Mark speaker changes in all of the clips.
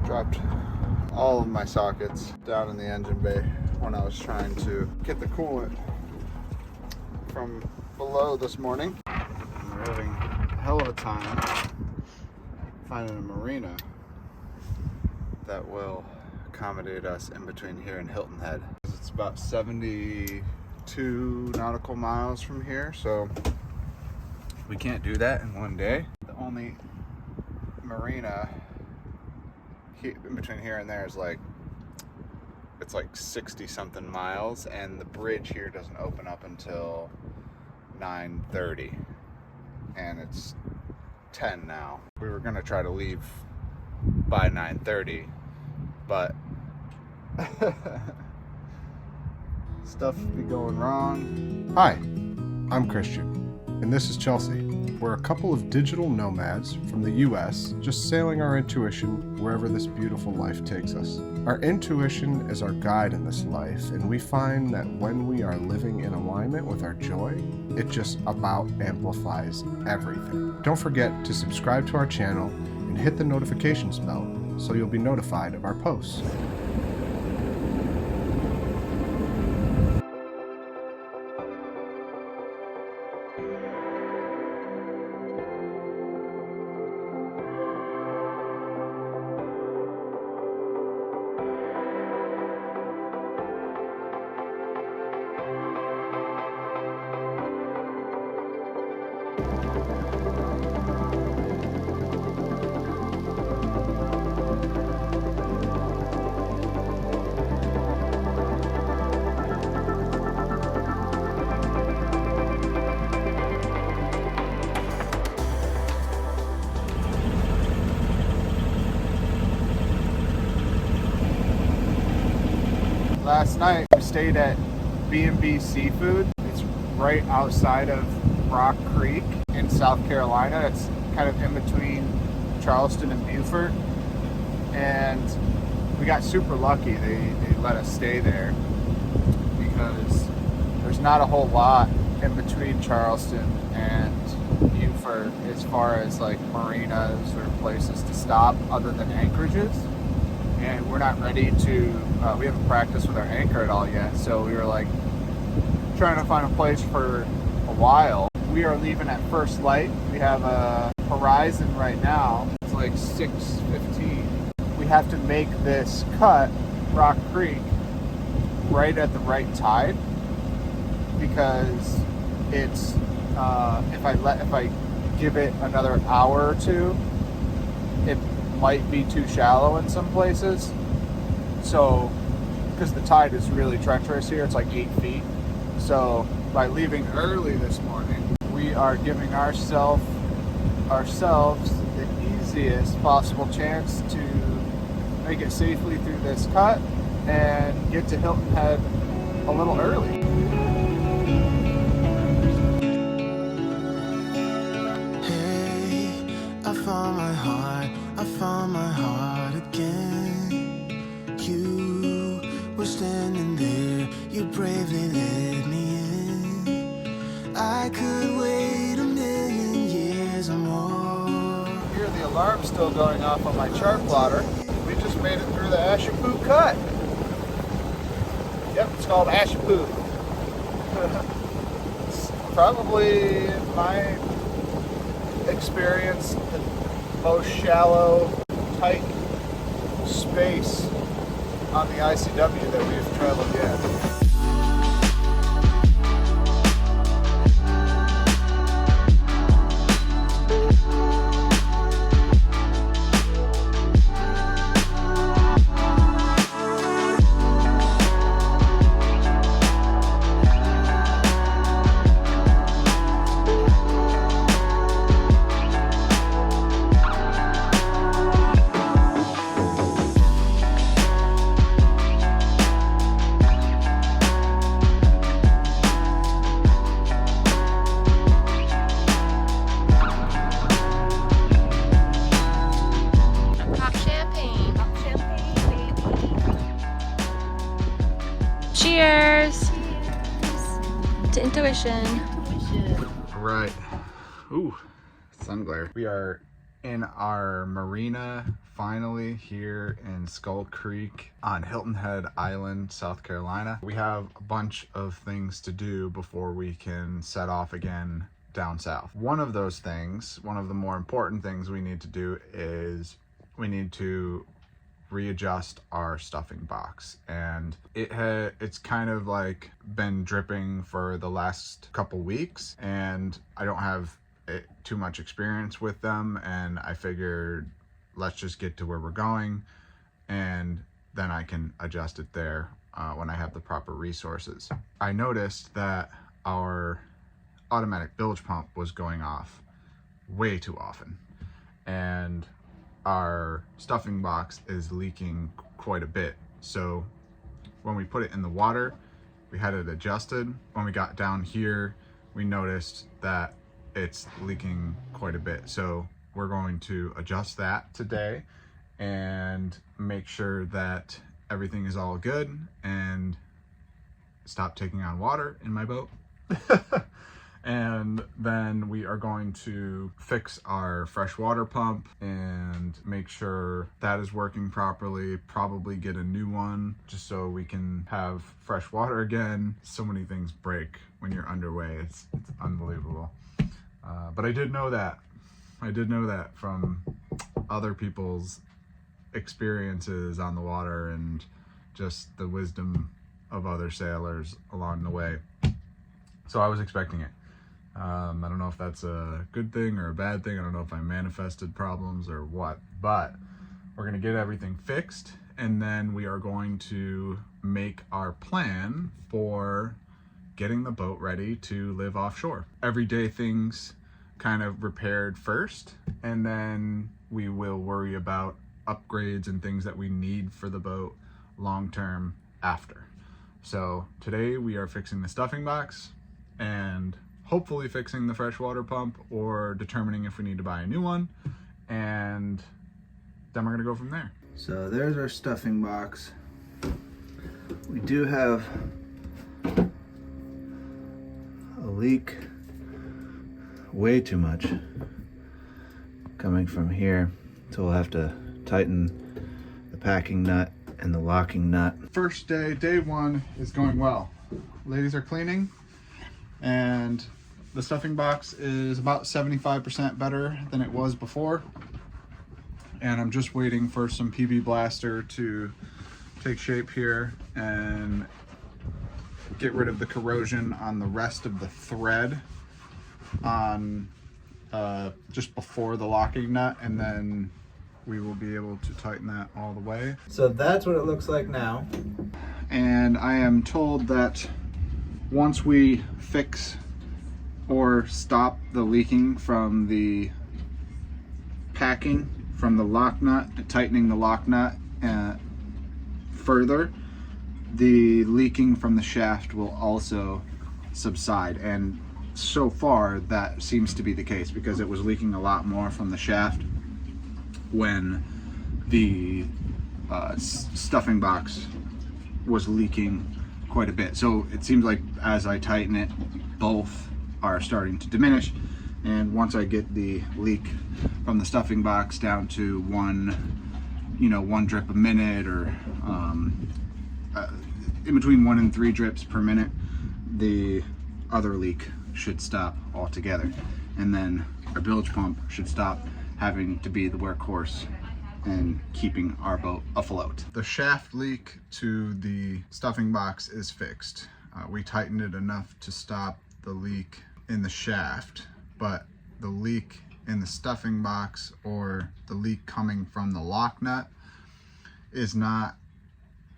Speaker 1: Dropped all of my sockets down in the engine bay when I was trying to get the coolant from below this morning. We're having a hell of a time finding a marina that will accommodate us in between here and Hilton Head. It's about 72 nautical miles from here, so we can't do that in one day. The only marina in between here and there is it's like 60 something miles, and the bridge here doesn't open up until 9:30, and it's 10 now. We were gonna try to leave by 9:30, but stuff be going wrong.
Speaker 2: Hi, I'm Christian, and this is Chelsea. We're a couple of digital nomads from the US, just sailing our intuition wherever this beautiful life takes us. Our intuition is our guide in this life, and we find that when we are living in alignment with our joy, it just about amplifies everything. Don't forget to subscribe to our channel and hit the notifications bell so you'll be notified of our posts.
Speaker 1: Last night we stayed at B&B Seafood. It's right outside of Rock Creek in South Carolina. It's kind of in between Charleston and Beaufort, and we got super lucky. They let us stay there because there's not a whole lot in between Charleston and Beaufort as far as like marinas or places to stop other than anchorages. And we're not ready to, we haven't practiced with our anchor at all yet, so we were like trying to find a place for a while. We are leaving at first light. We have a horizon right now. It's like 6:15. We have to make this cut, Rock Creek, right at the right tide, because it's, if I give it another hour or two, it might be too shallow in some places. So, because the tide is really treacherous here, it's like 8 feet. So, by leaving early this morning, we are giving ourselves the easiest possible chance to make it safely through this cut and get to Hilton Head a little early.
Speaker 3: I found my heart again. You were standing there, you bravely let me in. I could wait a million years or more.
Speaker 1: Hear the alarm still going off on my chart plotter. We just made it through the Ashapoo cut. Yep, it's called Ashapoo. It's probably, in my experience, the most shallow, tight space on the ICW that we've traveled yet.
Speaker 4: Cheers to intuition.
Speaker 1: All right. Ooh, sun glare. We are in our marina finally here in Skull Creek on Hilton Head Island, South Carolina. We have a bunch of things to do before we can set off again down south. One of those things, one of the more important things we need to do is we need to readjust our stuffing box, and it's kind of like been dripping for the last couple weeks, and I don't have too much experience with them, and I figured let's just get to where we're going and then I can adjust it there when I have the proper resources. I noticed that our automatic bilge pump was going off way too often, and our stuffing box is leaking quite a bit. So when we put it in the water, we had it adjusted. When we got down here, we noticed that it's leaking quite a bit. So we're going to adjust that today and make sure that everything is all good and stop taking on water in my boat. And then we are going to fix our freshwater pump and make sure that is working properly, probably get a new one just so we can have fresh water again. So many things break when you're underway. It's unbelievable. But I did know that. I did know that from other people's experiences on the water and just the wisdom of other sailors along the way. So I was expecting it. I don't know if that's a good thing or a bad thing. I don't know if I manifested problems or what, but we're going to get everything fixed, and then we are going to make our plan for getting the boat ready to live offshore. Everyday things kind of repaired first, and then we will worry about upgrades and things that we need for the boat long term after. So today we are fixing the stuffing box and hopefully fixing the freshwater pump or determining if we need to buy a new one, and then we're gonna go from there.
Speaker 5: So there's our stuffing box. We do have a leak, way too much coming from here, so we'll have to tighten the packing nut and the locking nut.
Speaker 1: First day one is going well. Ladies are cleaning, and the stuffing box is about 75% better than it was before. And I'm just waiting for some PB Blaster to take shape here and get rid of the corrosion on the rest of the thread on just before the locking nut, and then we will be able to tighten that all the way.
Speaker 5: So that's what it looks like now.
Speaker 1: And I am told that once we fix or stop the leaking from the packing, from the lock nut, tightening the lock nut further, the leaking from the shaft will also subside. And so far that seems to be the case, because it was leaking a lot more from the shaft when the stuffing box was leaking quite a bit. So it seems like as I tighten it, both are starting to diminish, and once I get the leak from the stuffing box down to one drip a minute, or in between 1 and 3 drips per minute, the other leak should stop altogether, and then our bilge pump should stop having to be the workhorse and keeping our boat afloat. The shaft leak to the stuffing box is fixed. We tightened it enough to stop the leak in the shaft, but the leak in the stuffing box, or the leak coming from the lock nut, is not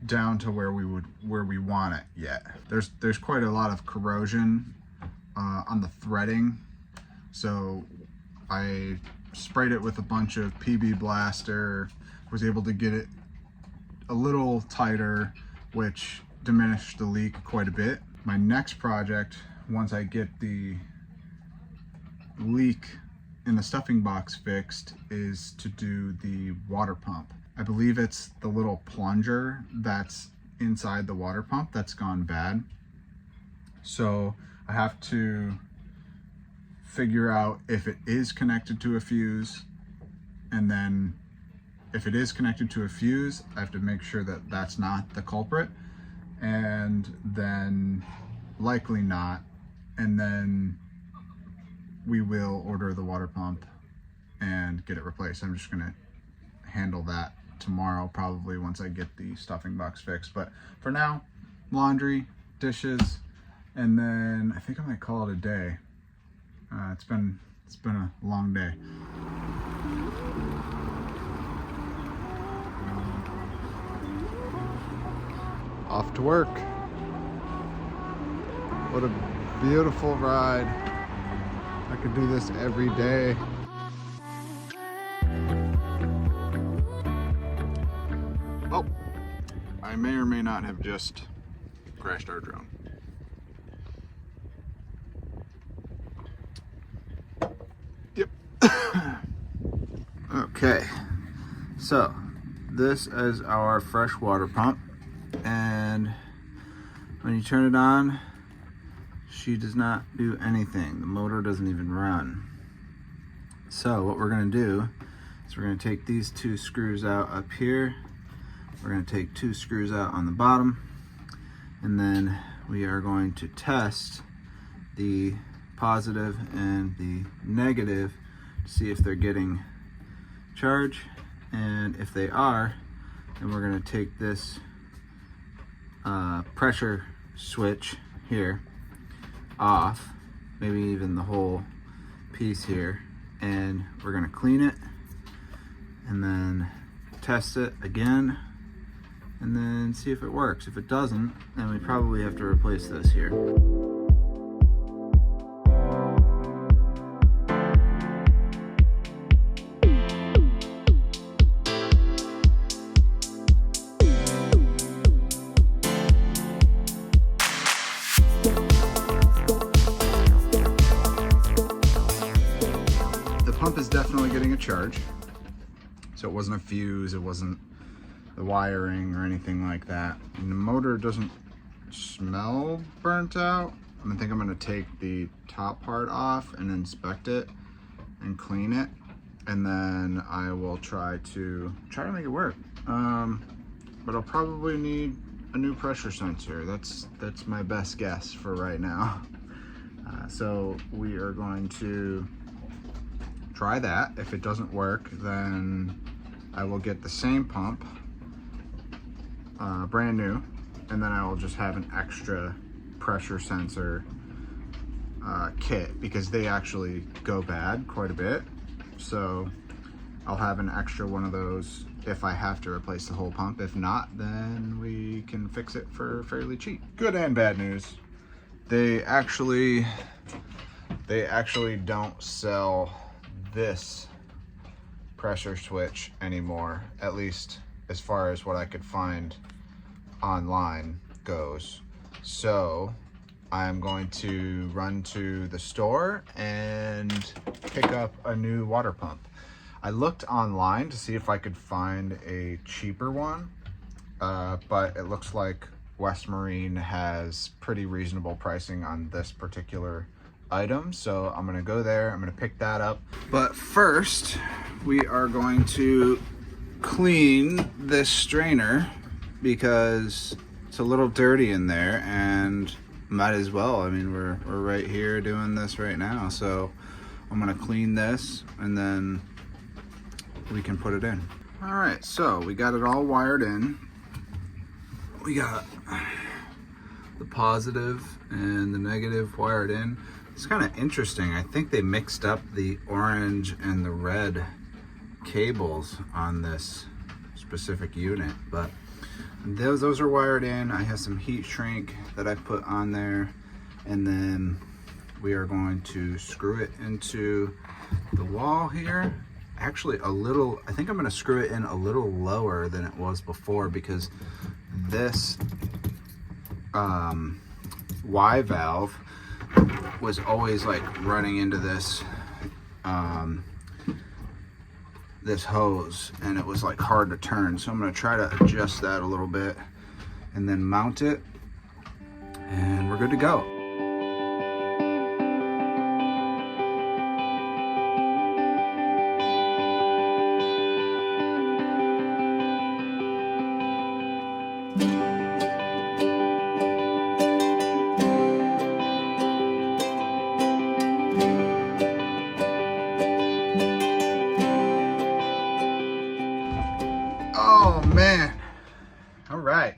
Speaker 1: down to where we want it yet. There's quite a lot of corrosion on the threading, so I sprayed it with a bunch of PB Blaster, was able to get it a little tighter, which diminished the leak quite a bit. My next project, once I get the leak in the stuffing box fixed, is to do the water pump. I believe it's the little plunger that's inside the water pump that's gone bad. So I have to figure out if it is connected to a fuse, and then if it is connected to a fuse, I have to make sure that that's not the culprit, and then likely not, and then we will order the water pump and get it replaced. I'm just gonna handle that tomorrow, probably once I get the stuffing box fixed. But for now, laundry, dishes, and then I think I might call it a day. It's been a long day. Off to work. What a beautiful ride. I could do this every day. Oh, I may or may not have just crashed our drone. Yep. Okay, so this is our fresh water pump, and when you turn it on, she does not do anything. The motor doesn't even run. So what we're going to do is we're going to take these 2 screws out up here. We're going to take 2 screws out on the bottom, and then we are going to test the positive and the negative to see if they're getting charge, and if they are, then we're going to take this pressure switch here off, maybe even the whole piece here, and we're going to clean it and then test it again and then see if it works. If it doesn't, then we probably have to replace this here. Is definitely getting a charge, so it wasn't a fuse, it wasn't the wiring or anything like that, and the motor doesn't smell burnt out. I think I'm going to take the top part off and inspect it and clean it, and then I will try to make it work. But I'll probably need a new pressure sensor. That's my best guess for right now. So we are going to try that. If it doesn't work, then I will get the same pump, brand new, and then I will just have an extra pressure sensor kit, because they actually go bad quite a bit. So I'll have an extra one of those if I have to replace the whole pump. If not, then we can fix it for fairly cheap. Good and bad news. They actually don't sell this pressure switch anymore, at least as far as what I could find online goes. So I'm going to run to the store and pick up a new water pump. I looked online to see if I could find a cheaper one, but it looks like West Marine has pretty reasonable pricing on this particular item, so I'm gonna go there. I'm gonna pick that up, but first we are going to clean this strainer because it's a little dirty in there, and might as well. I mean, we're right here doing this right now, so I'm gonna clean this and then we can put it in. All right, so we got it all wired in. We got the positive and the negative wired in. It's kind of interesting. I think they mixed up the orange and the red cables on this specific unit, but those are wired in. I have some heat shrink that I put on there, and then we are going to screw it into the wall here. Actually, I think I'm going to screw it in a little lower than it was before, because this Y valve was always like running into this this hose, and it was like hard to turn. So I'm going to try to adjust that a little bit and then mount it, and we're good to go.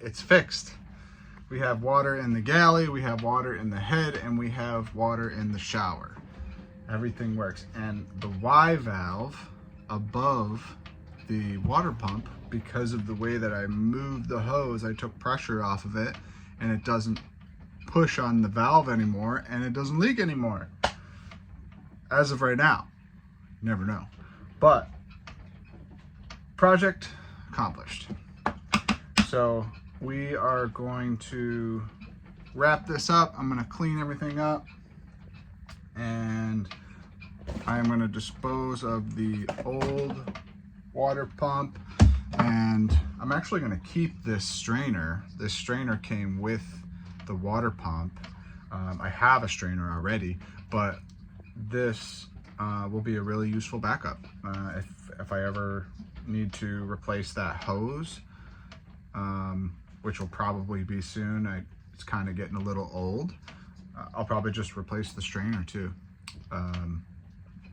Speaker 1: it's fixed. We have water in the galley, we have water in the head, and we have water in the shower. Everything works. And the Y valve above the water pump, because of the way that I moved the hose, I took pressure off of it, and it doesn't push on the valve anymore, and it doesn't leak anymore. As of right now. You never know. But project accomplished. So we are going to wrap this up. I'm going to clean everything up, and I'm going to dispose of the old water pump, and I'm actually going to keep this strainer. This strainer came with the water pump. I have a strainer already, but this will be a really useful backup if I ever need to replace that hose, which will probably be soon. It's kind of getting a little old. I'll probably just replace the strainer too.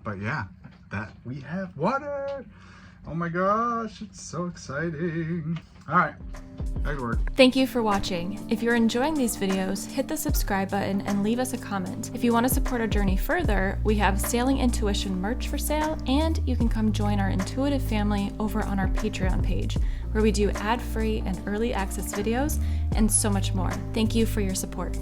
Speaker 1: But yeah, that we have water. Oh my gosh, it's so exciting. All right, back to work.
Speaker 4: Thank you for watching. If you're enjoying these videos, hit the subscribe button and leave us a comment. If you want to support our journey further, we have Sailing Intuition merch for sale, and you can come join our intuitive family over on our Patreon page, where we do ad-free and early access videos and so much more. Thank you for your support.